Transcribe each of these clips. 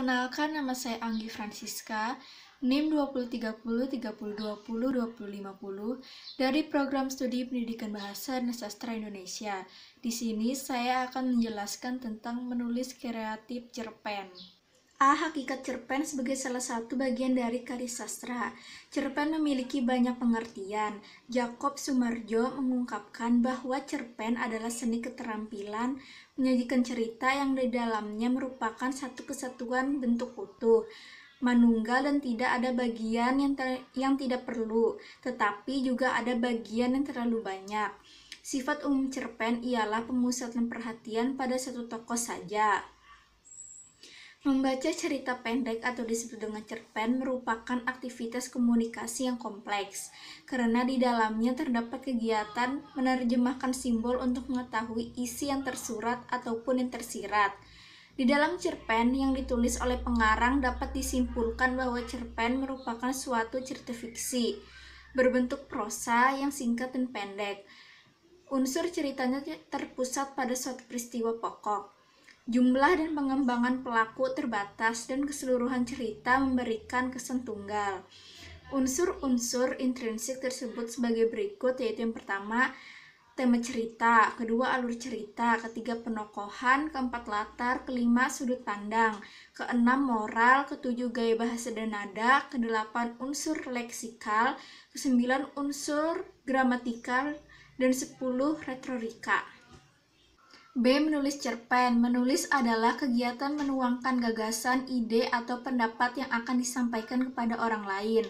Perkenalkan, nama saya Anggi Francisca, NIM 203030202050 dari Program Studi Pendidikan Bahasa dan Sastra Indonesia. Di sini saya akan menjelaskan tentang menulis kreatif cerpen. Hakikat cerpen sebagai salah satu bagian dari karya sastra. Cerpen memiliki banyak pengertian. Jakob Sumarjo mengungkapkan bahwa cerpen adalah seni keterampilan menyajikan cerita yang di dalamnya merupakan satu kesatuan bentuk utuh, manunggal, dan tidak ada bagian yang tidak perlu, tetapi juga ada bagian yang terlalu banyak. Sifat umum cerpen ialah pemusatan perhatian pada satu tokoh saja. Membaca cerita pendek atau disebut dengan cerpen merupakan aktivitas komunikasi yang kompleks, karena di dalamnya terdapat kegiatan menerjemahkan simbol untuk mengetahui isi yang tersurat ataupun yang tersirat. Di dalam cerpen yang ditulis oleh pengarang dapat disimpulkan bahwa cerpen merupakan suatu cerita fiksi, berbentuk prosa yang singkat dan pendek. Unsur ceritanya terpusat pada suatu peristiwa pokok. Jumlah dan pengembangan pelaku terbatas dan keseluruhan cerita memberikan kesan tunggal. Unsur-unsur intrinsik tersebut sebagai berikut, yaitu yang pertama, tema cerita, kedua, alur cerita, ketiga, penokohan, keempat, latar, kelima, sudut pandang, keenam, moral, ketujuh, gaya bahasa dan nada, kedelapan, unsur leksikal, kesembilan, unsur gramatikal, dan 10, retorika. B. Menulis cerpen. Menulis adalah kegiatan menuangkan gagasan, ide, atau pendapat yang akan disampaikan kepada orang lain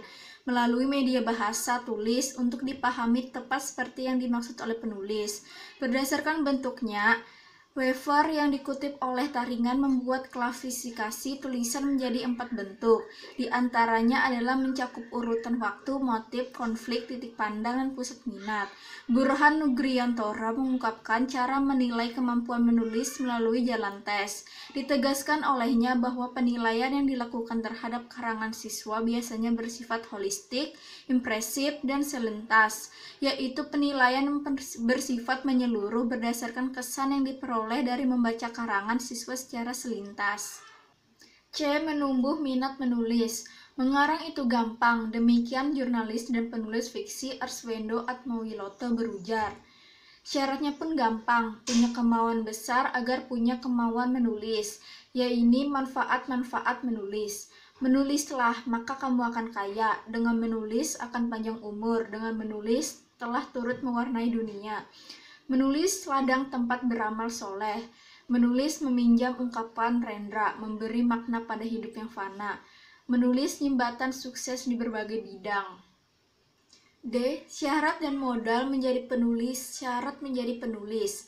melalui media bahasa tulis untuk dipahami tepat seperti yang dimaksud oleh penulis. Berdasarkan bentuknya, Wever yang dikutip oleh Taringan membuat klasifikasi tulisan menjadi 4 bentuk. Di antaranya adalah mencakup urutan waktu, motif, konflik, titik pandang, dan pusat minat. Burhan Nugriantoro mengungkapkan cara menilai kemampuan menulis melalui jalan tes. Ditegaskan olehnya bahwa penilaian yang dilakukan terhadap karangan siswa biasanya bersifat holistik, impresif, dan selintas, yaitu penilaian yang bersifat menyeluruh berdasarkan kesan yang diperoleh dari membaca karangan siswa secara selintas. C. Menumbuh minat menulis. Mengarang itu gampang, demikian jurnalis dan penulis fiksi Arswendo Atmawiloto berujar. Syaratnya pun gampang, punya kemauan besar agar punya kemauan menulis, yaitu manfaat-manfaat menulis. Menulislah, maka kamu akan kaya. Dengan menulis akan panjang umur. Dengan menulis telah turut mewarnai dunia. Menulis ladang tempat beramal soleh. Menulis meminjam ungkapan Rendra, memberi makna pada hidup yang fana. Menulis jembatan sukses di berbagai bidang. D. Syarat dan modal menjadi penulis. Syarat menjadi penulis.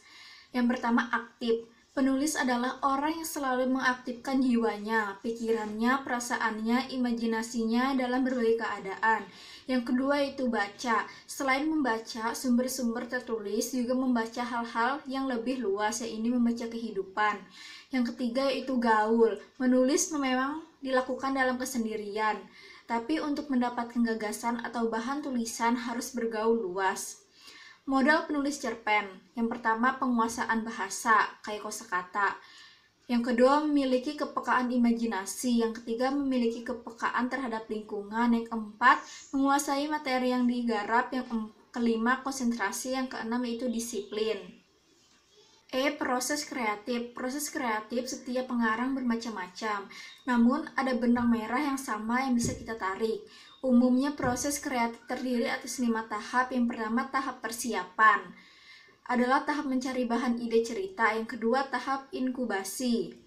Yang pertama, aktif. Penulis adalah orang yang selalu mengaktifkan jiwanya, pikirannya, perasaannya, imajinasinya dalam berbagai keadaan. Yang kedua itu baca. Selain membaca sumber-sumber tertulis, juga membaca hal-hal yang lebih luas, yaitu membaca kehidupan. Yang ketiga itu gaul. Menulis memang dilakukan dalam kesendirian, tapi untuk mendapatkan gagasan atau bahan tulisan harus bergaul luas. Modal penulis cerpen. Yang pertama, penguasaan bahasa, kayak kosakata. Yang kedua, memiliki kepekaan imajinasi. Yang ketiga, memiliki kepekaan terhadap lingkungan. Yang keempat, menguasai materi yang digarap. Yang kelima, konsentrasi. Yang keenam, yaitu disiplin. E. Proses kreatif. Proses kreatif setiap pengarang bermacam-macam, namun ada benang merah yang sama yang bisa kita tarik. Umumnya proses kreatif terdiri atas 5 tahap. Yang pertama, tahap persiapan adalah tahap mencari bahan ide cerita. Yang kedua, tahap inkubasi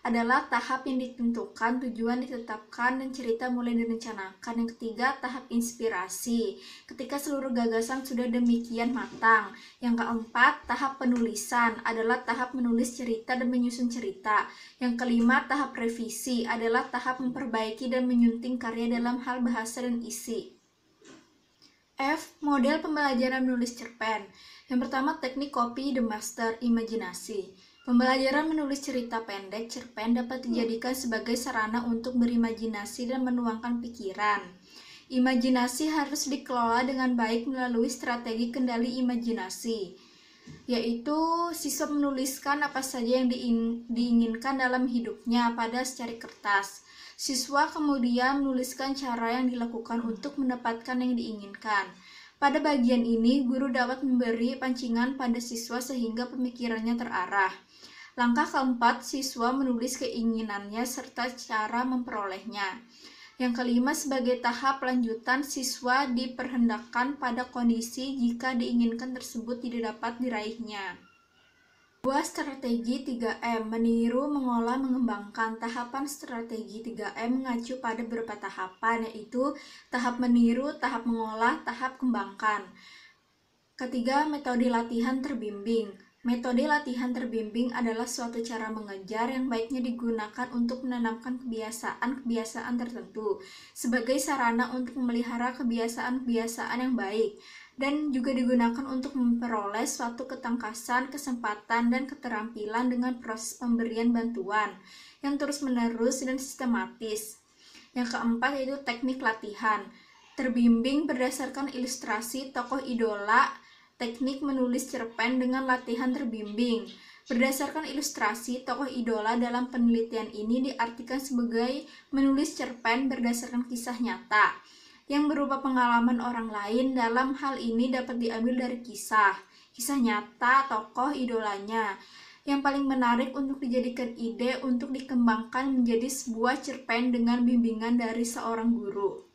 adalah tahap yang ditentukan, tujuan ditetapkan, dan cerita mulai direncanakan. Yang ketiga, tahap inspirasi, ketika seluruh gagasan sudah demikian matang. Yang keempat, tahap penulisan adalah tahap menulis cerita dan menyusun cerita. Yang kelima, tahap revisi adalah tahap memperbaiki dan menyunting karya dalam hal bahasa dan isi. F. Model pembelajaran menulis cerpen. Yang pertama, teknik copy the master, imajinasi. Pembelajaran menulis cerita pendek cerpen dapat dijadikan sebagai sarana untuk berimajinasi dan menuangkan pikiran. Imajinasi harus dikelola dengan baik melalui strategi kendali imajinasi. yaitu siswa menuliskan apa saja yang diinginkan dalam hidupnya pada secari kertas. Siswa kemudian menuliskan cara yang dilakukan untuk mendapatkan yang diinginkan. Pada bagian ini, guru dapat memberi pancingan pada siswa sehingga pemikirannya terarah. Langkah keempat, siswa menulis keinginannya serta cara memperolehnya. Yang kelima, sebagai tahap lanjutan, siswa diperhendakkan pada kondisi jika diinginkan tersebut tidak dapat diraihnya. Buah strategi 3M, meniru, mengolah, mengembangkan. Tahapan strategi 3M mengacu pada beberapa tahapan, yaitu tahap meniru, tahap mengolah, tahap kembangkan. Ketiga, metode latihan terbimbing. Metode latihan terbimbing adalah suatu cara mengejar yang baiknya digunakan untuk menanamkan kebiasaan-kebiasaan tertentu sebagai sarana untuk memelihara kebiasaan-kebiasaan yang baik, dan juga digunakan untuk memperoleh suatu ketangkasan, kesempatan, dan keterampilan dengan proses pemberian bantuan yang terus-menerus dan sistematis. Yang keempat yaitu teknik latihan terbimbing berdasarkan ilustrasi tokoh idola. Teknik menulis cerpen dengan latihan terbimbing. Berdasarkan ilustrasi tokoh idola dalam penelitian ini diartikan sebagai menulis cerpen berdasarkan kisah nyata yang berupa pengalaman orang lain. Dalam hal ini dapat diambil dari kisah nyata tokoh idolanya. Yang paling menarik untuk dijadikan ide untuk dikembangkan menjadi sebuah cerpen dengan bimbingan dari seorang guru.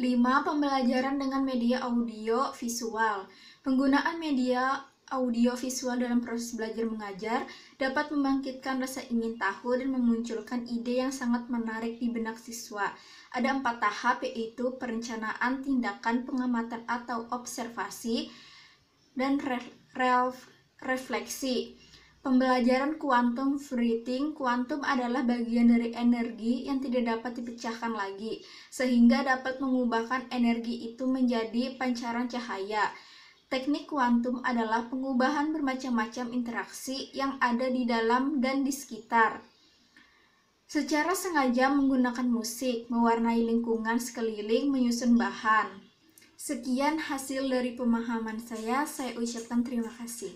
5. Pembelajaran dengan media audio visual. Penggunaan media audio visual dalam proses belajar mengajar dapat membangkitkan rasa ingin tahu dan memunculkan ide yang sangat menarik di benak siswa. Ada 4 tahap, yaitu perencanaan, tindakan, pengamatan atau observasi, dan refleksi. Pembelajaran kuantum breathing. Kuantum adalah bagian dari energi yang tidak dapat dipecahkan lagi, sehingga dapat mengubahkan energi itu menjadi pancaran cahaya. Teknik kuantum adalah pengubahan bermacam-macam interaksi yang ada di dalam dan di sekitar secara sengaja menggunakan musik, mewarnai lingkungan sekeliling, menyusun bahan. Sekian hasil dari pemahaman saya ucapkan terima kasih.